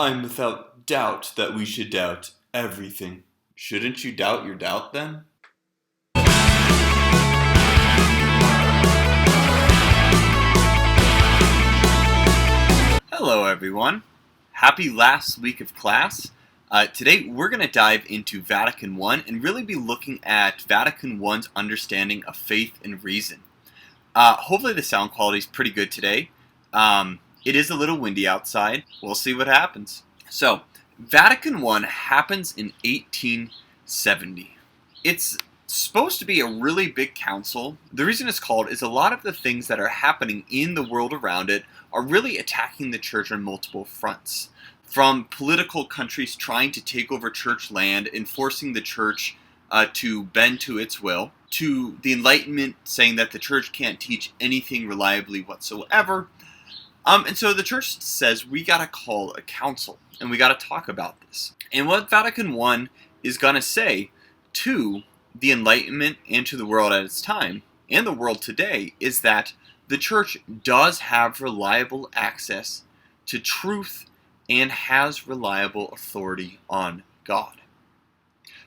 I'm without doubt that we should doubt everything. Shouldn't you doubt your doubt then? Hello everyone. Happy last week of class. Today we're going to dive into Vatican I and really be looking at Vatican I's understanding of faith and reason. Hopefully the sound quality is pretty good today. It is a little windy outside. We'll see what happens. So, Vatican I happens in 1870. It's supposed to be a really big council. The reason it's called is a lot of the things that are happening in the world around it are really attacking the church on multiple fronts. From political countries trying to take over church land and forcing the church to bend to its will, to the Enlightenment saying that the church can't teach anything reliably whatsoever. And so the church says we gotta call a council and we gotta talk about this. And what Vatican I is gonna say to the Enlightenment and to the world at its time and the world today is that the church does have reliable access to truth and has reliable authority on God.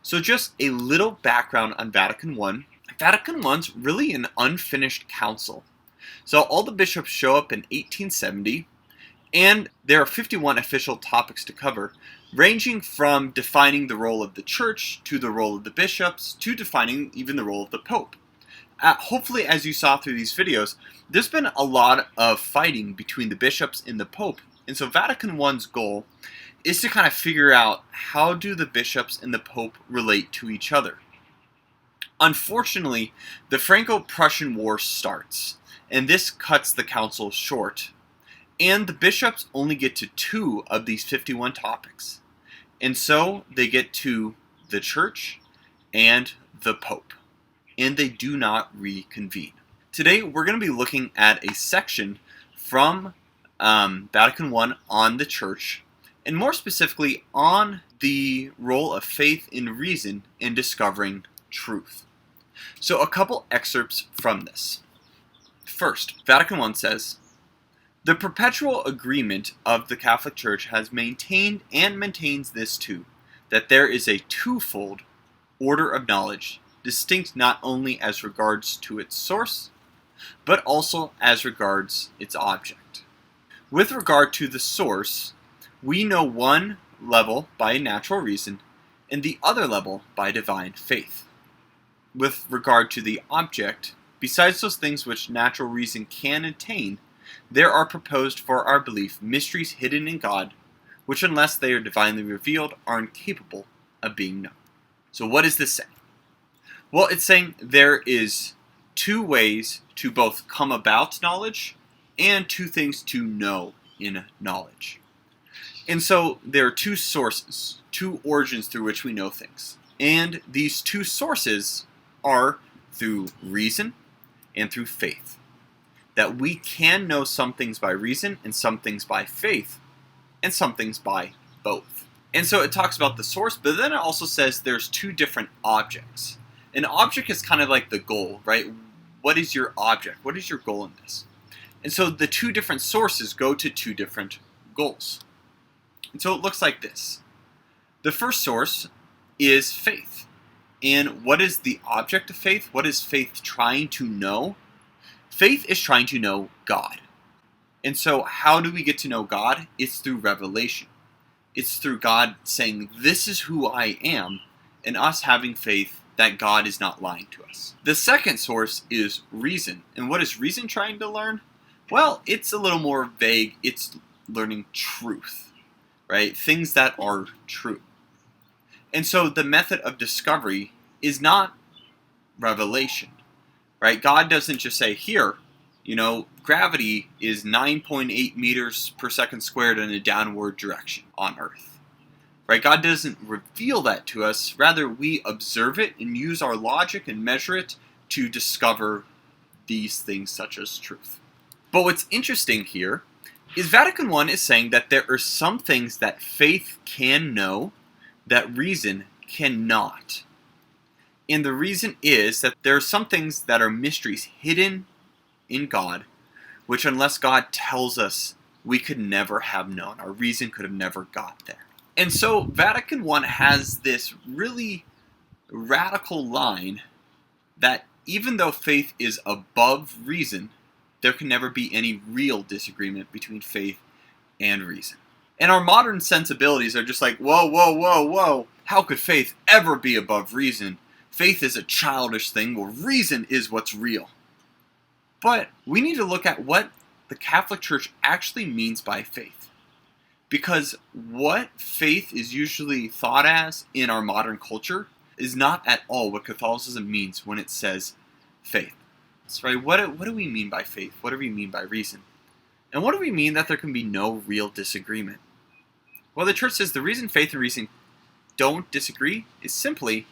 So just a little background on Vatican I. Vatican I's really an unfinished council. So all the bishops show up in 1870, and there are 51 official topics to cover, ranging from defining the role of the church, to the role of the bishops, to defining even the role of the Pope. Hopefully, as you saw through these videos, there's been a lot of fighting between the bishops and the Pope, and so Vatican I's goal is to kind of figure out how do the bishops and the Pope relate to each other. Unfortunately, the Franco-Prussian War starts, and this cuts the council short, and the bishops only get to 2 of these 51 topics. And so they get to the church and the Pope, and they do not reconvene. Today we're going to be looking at a section from Vatican I on the church, and more specifically on the role of faith and reason in discovering truth. So a couple excerpts from this. First, Vatican I says, "The perpetual agreement of the Catholic Church has maintained and maintains this too, that there is a twofold order of knowledge, distinct not only as regards to its source, but also as regards its object. With regard to the source, we know one level by natural reason, and the other level by divine faith. With regard to the object, besides those things which natural reason can attain, there are proposed for our belief mysteries hidden in God, which unless they are divinely revealed are incapable of being known." So what is this saying? Well, it's saying there is 2 ways to both come about knowledge and 2 things to know in knowledge. And so there are 2 sources, 2 origins through which we know things. And these 2 sources are through reason and through faith. That we can know some things by reason and some things by faith and some things by both. And so it talks about the source, but then it also says there's 2 different objects. An object is kind of like the goal, right? What is your object? What is your goal in this? And so the 2 different sources go to 2 different goals. And so it looks like this. The first source is faith. And what is the object of faith? What is faith trying to know? Faith is trying to know God. And so how do we get to know God? It's through revelation. It's through God saying, this is who I am, and us having faith that God is not lying to us. The second source is reason. And what is reason trying to learn? Well, it's a little more vague. It's learning truth, right? Things that are true. And so the method of discovery is not revelation, right? God doesn't just say, here, gravity is 9.8 meters per second squared in a downward direction on Earth, right? God doesn't reveal that to us. Rather, we observe it and use our logic and measure it to discover these things such as truth. But what's interesting here is Vatican I is saying that there are some things that faith can know that reason cannot. And the reason is that there are some things that are mysteries hidden in God, which unless God tells us we could never have known. Our reason could have never got there. And so Vatican I has this really radical line that even though faith is above reason, there can never be any real disagreement between faith and reason. And our modern sensibilities are just like, whoa, whoa, whoa, whoa. How could faith ever be above reason? Faith is a childish thing. Well, reason is what's real. But we need to look at what the Catholic Church actually means by faith. Because what faith is usually thought as in our modern culture is not at all what Catholicism means when it says faith. That's right. What do we mean by faith? What do we mean by reason? And what do we mean that there can be no real disagreement? Well, the Church says the reason faith and reason don't disagree is simply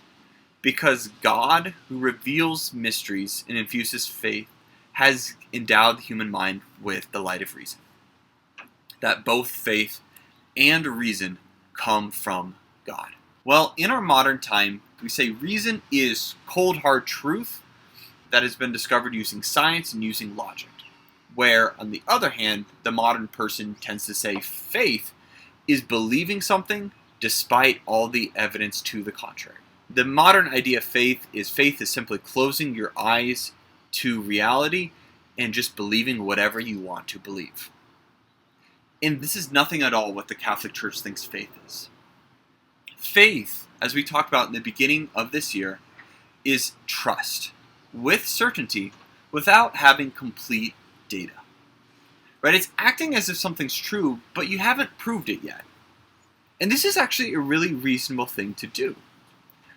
because God, who reveals mysteries and infuses faith, has endowed the human mind with the light of reason. That both faith and reason come from God. Well, in our modern time, we say reason is cold, hard truth that has been discovered using science and using logic. Where, on the other hand, the modern person tends to say faith is believing something despite all the evidence to the contrary. The modern idea of faith is simply closing your eyes to reality and just believing whatever you want to believe. And this is nothing at all what the Catholic Church thinks faith is. Faith, as we talked about in the beginning of this year, is trust with certainty without having complete data. Right? It's acting as if something's true, but you haven't proved it yet. And this is actually a really reasonable thing to do.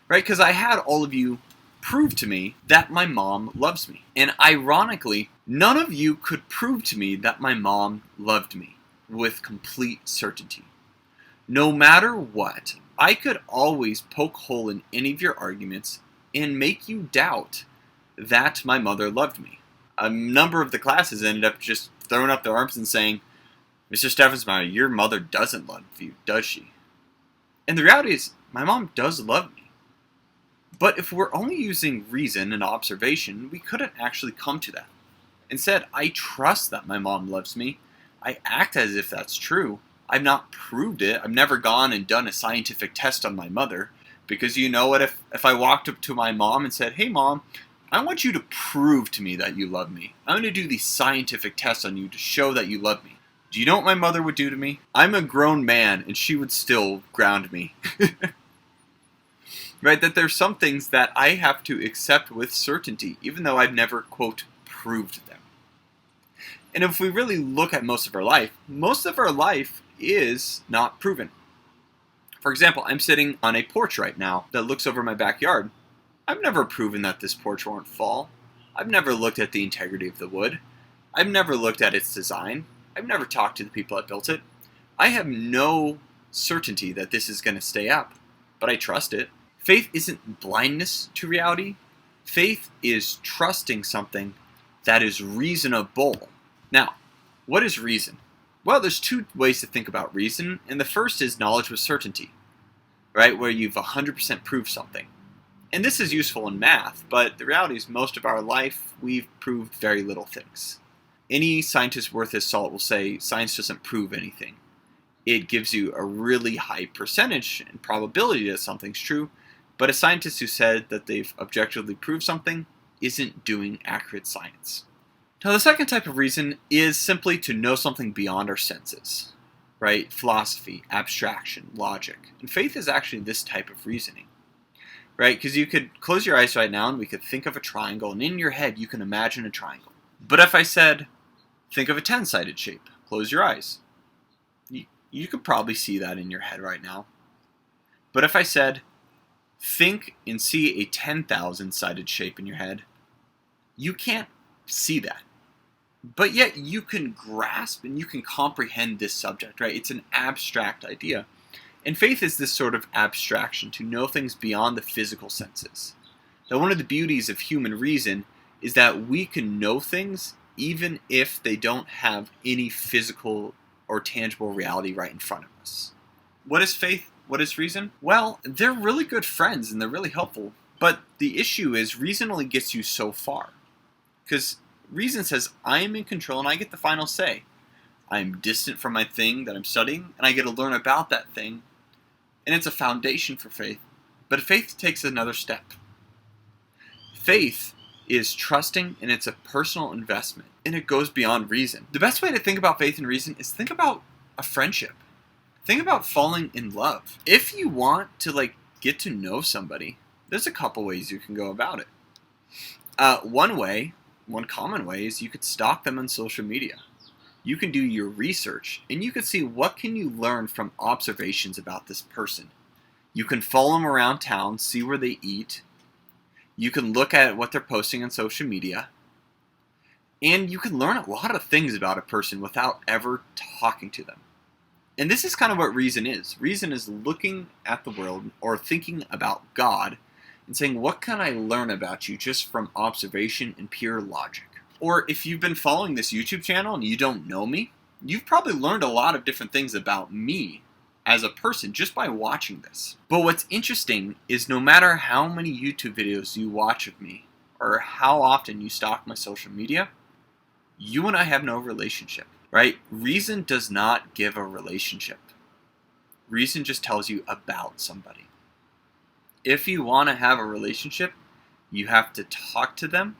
Right? Because I had all of you prove to me that my mom loves me. And ironically, none of you could prove to me that my mom loved me with complete certainty. No matter what, I could always poke a hole in any of your arguments and make you doubt that my mother loved me. A number of the classes ended up just throwing up their arms and saying, Mr. Steffensmeyer, your mother doesn't love you, does she? And the reality is, my mom does love me. But if we're only using reason and observation, we couldn't actually come to that. Instead, I trust that my mom loves me. I act as if that's true. I've not proved it. I've never gone and done a scientific test on my mother. Because you know what, if I walked up to my mom and said, hey mom, I want you to prove to me that you love me. I'm going to do these scientific tests on you to show that you love me. Do you know what my mother would do to me? I'm a grown man and she would still ground me. Right? That there's some things that I have to accept with certainty, even though I've never, quote, proved them. And if we really look at most of our life is not proven. For example, I'm sitting on a porch right now that looks over my backyard. I've never proven that this porch won't fall. I've never looked at the integrity of the wood. I've never looked at its design. I've never talked to the people that built it. I have no certainty that this is going to stay up, but I trust it. Faith isn't blindness to reality. Faith is trusting something that is reasonable. Now, what is reason? Well, there's two ways to think about reason, and the first is knowledge with certainty, right? Where you've 100% proved something. And this is useful in math, but the reality is most of our life, we've proved very little things. Any scientist worth his salt will say science doesn't prove anything. It gives you a really high percentage and probability that something's true, but a scientist who said that they've objectively proved something isn't doing accurate science. Now, the second type of reason is simply to know something beyond our senses, right? Philosophy, abstraction, logic. And faith is actually this type of reasoning, right? Because you could close your eyes right now and we could think of a triangle, and in your head you can imagine a triangle. But if I said, think of a 10-sided shape, close your eyes. You could probably see that in your head right now. But if I said, think and see a 10,000-sided shape in your head, you can't see that. But yet you can grasp and you can comprehend this subject, right? It's an abstract idea. And faith is this sort of abstraction, to know things beyond the physical senses. Now, one of the beauties of human reason is that we can know things even if they don't have any physical or tangible reality right in front of us. What is faith? What is reason? Well, they're really good friends and they're really helpful. But the issue is reason only gets you so far. Because reason says, I am in control and I get the final say. I'm distant from my thing that I'm studying, and I get to learn about that thing, and it's a foundation for faith. But faith takes another step. Faith is trusting, and it's a personal investment, and it goes beyond reason. The best way to think about faith and reason is think about a friendship. Think about falling in love. If you want to get to know somebody, there's a couple ways you can go about it. One common way is you could stalk them on social media. You can do your research, and you can see what can you learn from observations about this person. You can follow them around town, see where they eat. You can look at what they're posting on social media. And you can learn a lot of things about a person without ever talking to them. And this is kind of what reason is. Reason is looking at the world or thinking about God and saying, what can I learn about you just from observation and pure logic? Or if you've been following this YouTube channel and you don't know me, you've probably learned a lot of different things about me as a person just by watching this. But what's interesting is no matter how many YouTube videos you watch of me or how often you stalk my social media, you and I have no relationship, right? Reason does not give a relationship. Reason just tells you about somebody. If you want to have a relationship, you have to talk to them,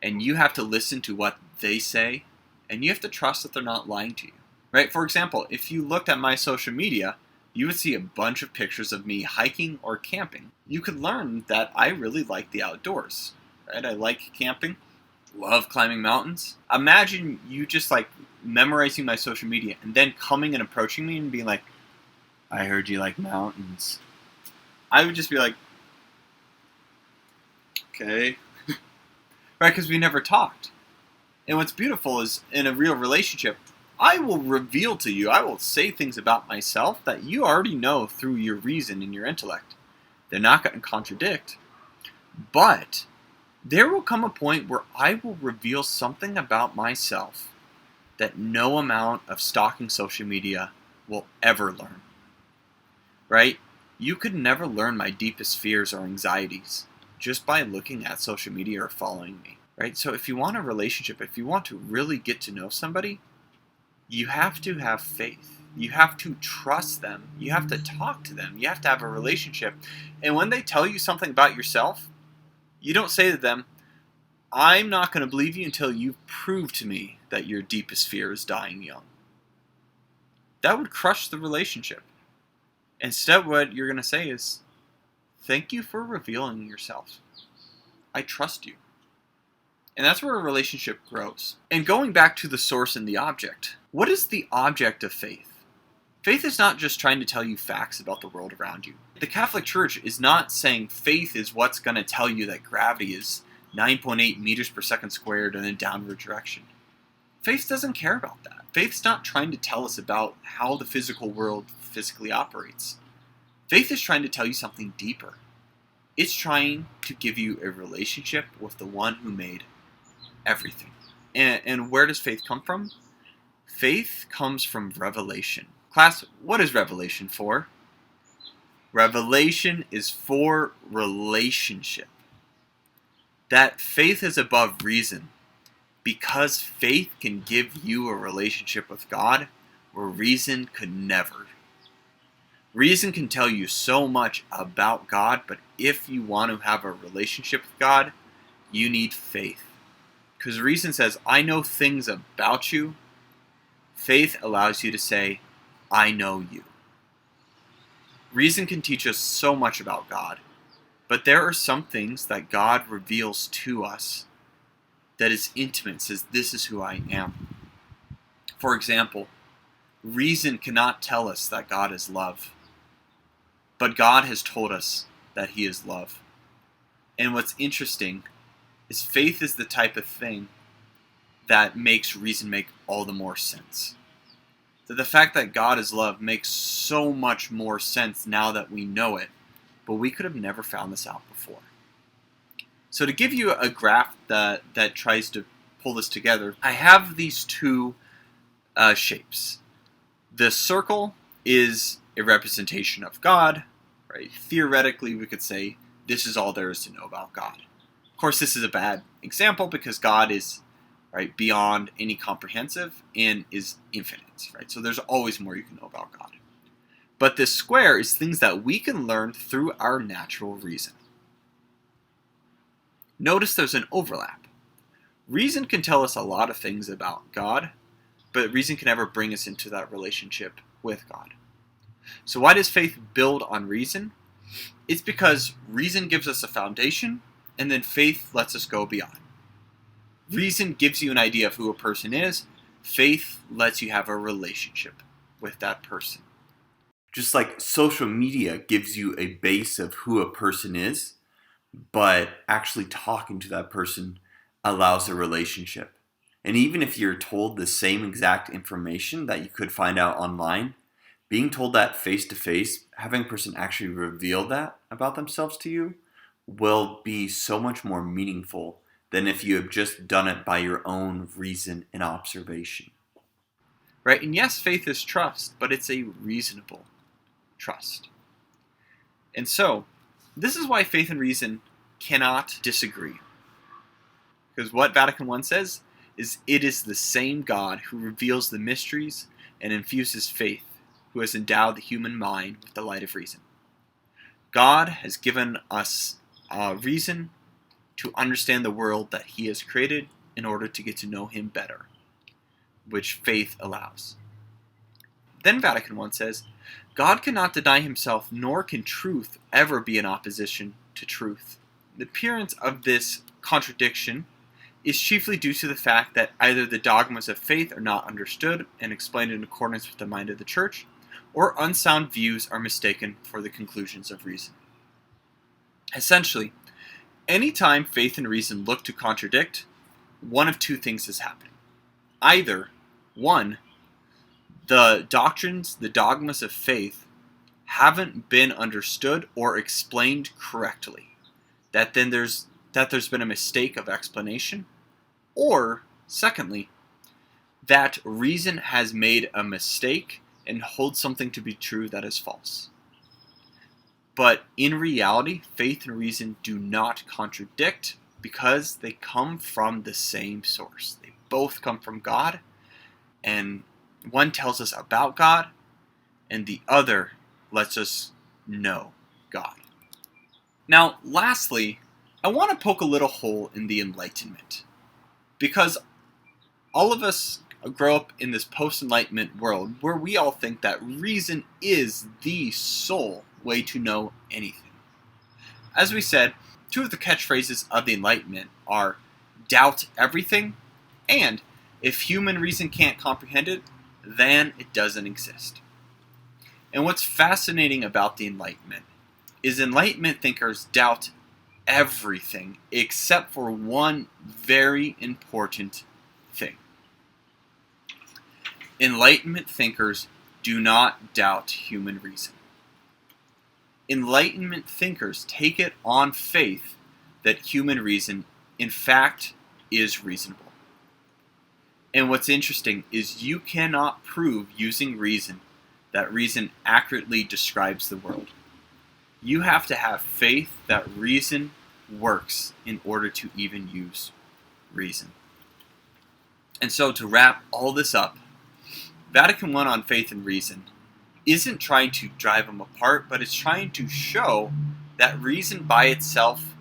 and you have to listen to what they say, and you have to trust that they're not lying to you, right? For example, if you looked at my social media, you would see a bunch of pictures of me hiking or camping. You could learn that I really like the outdoors, right? I like camping, love climbing mountains. Imagine you just memorizing my social media and then coming and approaching me and being like, I heard you like mountains. I would just be like, okay. Right, because we never talked. And what's beautiful is, in a real relationship, I will reveal to you, I will say things about myself that you already know through your reason and your intellect. They're not going to contradict. But there will come a point where I will reveal something about myself that no amount of stalking social media will ever learn. Right? You could never learn my deepest fears or anxieties just by looking at social media or following me, right? So if you want a relationship, if you want to really get to know somebody, you have to have faith. You have to trust them. You have to talk to them. You have to have a relationship. And when they tell you something about yourself, you don't say to them, I'm not going to believe you until you've proved to me that your deepest fear is dying young. That would crush the relationship. Instead, what you're going to say is, thank you for revealing yourself. I trust you. And that's where a relationship grows. And going back to the source and the object, what is the object of faith? Faith is not just trying to tell you facts about the world around you. The Catholic Church is not saying faith is what's going to tell you that gravity is 9.8 meters per second squared in a downward direction. Faith doesn't care about that. Faith's not trying to tell us about how the physical world physically operates. Faith is trying to tell you something deeper. It's trying to give you a relationship with the one who made everything. And where does faith come from? Faith comes from revelation. Class, what is revelation for? Revelation is for relationship. That faith is above reason, because faith can give you a relationship with God where reason could never. Reason can tell you so much about God, but if you want to have a relationship with God, you need faith. Because reason says, I know things about you. Faith allows you to say, I know you. Reason can teach us so much about God, but there are some things that God reveals to us that is intimate, says, this is who I am. For example, reason cannot tell us that God is love, but God has told us that He is love. And what's interesting is faith is the type of thing that makes reason make all the more sense. So the fact that God is love makes so much more sense now that we know it, but we could have never found this out before. So to give you a graph that tries to pull this together, I have these two shapes. The circle is a representation of God, right? Theoretically, we could say this is all there is to know about God. Of course, this is a bad example because God is right, beyond any comprehensive and is infinite, right? So there's always more you can know about God. But this square is things that we can learn through our natural reason. Notice there's an overlap. Reason can tell us a lot of things about God, but reason can never bring us into that relationship with God. So why does faith build on reason? It's because reason gives us a foundation, and then faith lets us go beyond. Reason gives you an idea of who a person is. Faith lets you have a relationship with that person. Just like social media gives you a base of who a person is, but actually talking to that person allows a relationship. And even if you're told the same exact information that you could find out online, being told that face to face, having a person actually reveal that about themselves to you will be so much more meaningful than if you have just done it by your own reason and observation. Right? And yes, faith is trust, but it's a reasonable trust. And so, this is why faith and reason cannot disagree. Because what Vatican I says is it is the same God who reveals the mysteries and infuses faith, who has endowed the human mind with the light of reason. God has given us reason to understand the world that He has created in order to get to know Him better, which faith allows. Then Vatican I says, God cannot deny Himself, nor can truth ever be in opposition to truth. The appearance of this contradiction is chiefly due to the fact that either the dogmas of faith are not understood and explained in accordance with the mind of the Church, or unsound views are mistaken for the conclusions of reason. Essentially, anytime faith and reason look to contradict, one of two things is happening. Either, one, the doctrines, the dogmas of faith haven't been understood or explained correctly. That there's been a mistake of explanation. Or, secondly, that reason has made a mistake and holds something to be true that is false. But in reality, faith and reason do not contradict because they come from the same source. They both come from God, and one tells us about God, and the other lets us know God. Now, lastly, I want to poke a little hole in the Enlightenment. Because all of us grow up in this post-Enlightenment world where we all think that reason is the sole way to know anything. As we said, two of the catchphrases of the Enlightenment are doubt everything and if human reason can't comprehend it, then it doesn't exist. And what's fascinating about the Enlightenment is Enlightenment thinkers doubt everything except for one very important thing. Enlightenment thinkers do not doubt human reason. Enlightenment thinkers take it on faith that human reason, in fact, is reasonable. And what's interesting is you cannot prove using reason that reason accurately describes the world. You have to have faith that reason works in order to even use reason. And so to wrap all this up, Vatican I on faith and reason isn't trying to drive them apart, but it's trying to show that reason by itself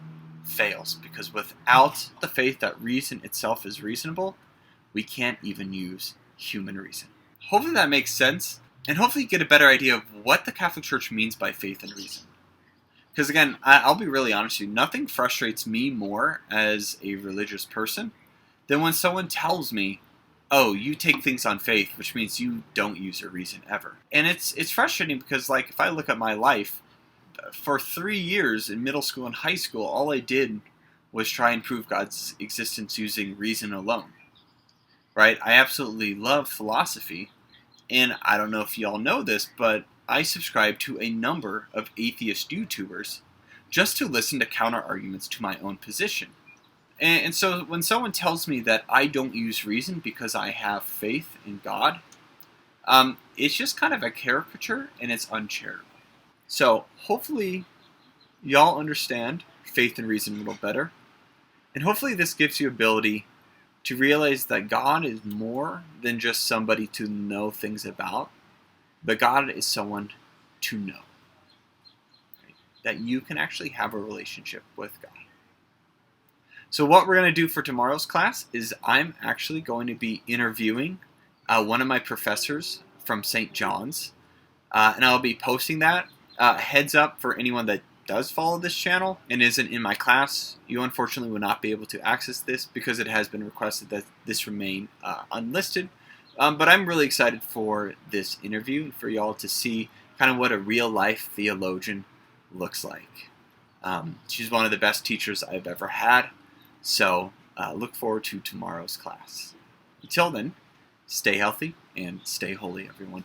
fails. Because without the faith that reason itself is reasonable, we can't even use human reason. Hopefully that makes sense, and hopefully you get a better idea of what the Catholic Church means by faith and reason. Because again, I'll be really honest with you, nothing frustrates me more as a religious person than when someone tells me, oh, you take things on faith, which means you don't use your reason ever. And it's frustrating because, like, if I look at my life, for 3 years in middle school and high school, all I did was try and prove God's existence using reason alone. Right? I absolutely love philosophy, and I don't know if y'all know this, but I subscribe to a number of atheist YouTubers just to listen to counter-arguments to my own position. And so when someone tells me that I don't use reason because I have faith in God, it's just kind of a caricature, and it's uncharitable. So hopefully y'all understand faith and reason a little better, and hopefully this gives you ability to realize that God is more than just somebody to know things about, but God is someone to know. Right? That you can actually have a relationship with God. So what we're going to do for tomorrow's class is I'm actually going to be interviewing one of my professors from St. John's, and I'll be posting that. Heads up for anyone that does follow this channel and isn't in my class, you unfortunately will not be able to access this because it has been requested that this remain unlisted. But I'm really excited for this interview and for y'all to see kind of what a real life theologian looks like. She's one of the best teachers I've ever had, so look forward to tomorrow's class. Until then, stay healthy and stay holy, everyone.